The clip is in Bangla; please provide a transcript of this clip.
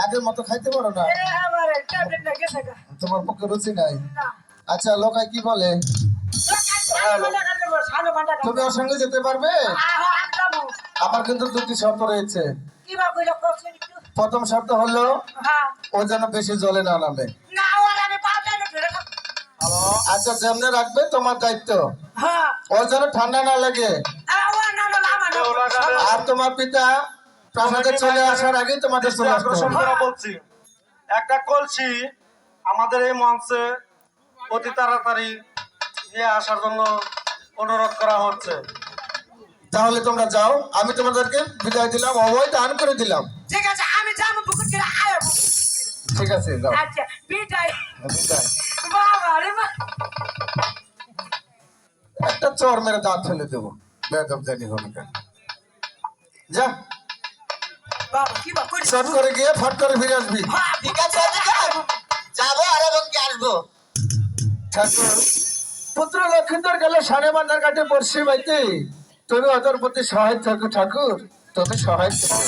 আগের মতো খাইতে পারো না? তোমার পক্ষে রুচি নাই? আচ্ছা, লোকায় কি বলে? তুমি ওর সঙ্গে যেতে পারবে? আমার কিন্তু দুটি শর্ত রয়েছে। প্রথম শর্ত হলো ও যেন বেশি জলে না নামে। আচ্ছা, যেমনে রাখবে তোমার দায়িত্ব। ওর যেন ঠান্ডা না লাগে। আর তোমার পিতা প্রাসাদে চলে আসার আগে তোমাদের চলে আসতে হবে। বলছি, একটা কলসি আমাদের এই মঞ্চে অতি তাড়াতাড়ি নিয়ে আসার জন্য অনুরোধ করা হচ্ছে। তাহলে তোমরা যাও, আমি তোমাদেরকে বিদায় দিলাম, অবৈধ দান করে দিলাম। ঠিক আছে, আমি যাবো পুকুর ছেড়ে আয়। ঠিক আছে, যাও। আচ্ছা, বিদায়। বিদায়। বাবা রে মা, একটা চর মেরে দাঁত ফেলে দেবো, বেদব জানি হবে কেন। যা, বাবা কি বা করিস? চট করে গিয়ে ফট করে ফিরে আসবি। ঠিক আছে, যাবো আর এবং কি আসবো। ঠাকুর, পুত্র লক্ষিন্দর গেল সাড়ে বান্ধার কাটে পড়ছি বাইতে, তুমি ওদের প্রতি সহায় থাকো ঠাকুর, তুমি সহায় থেকো।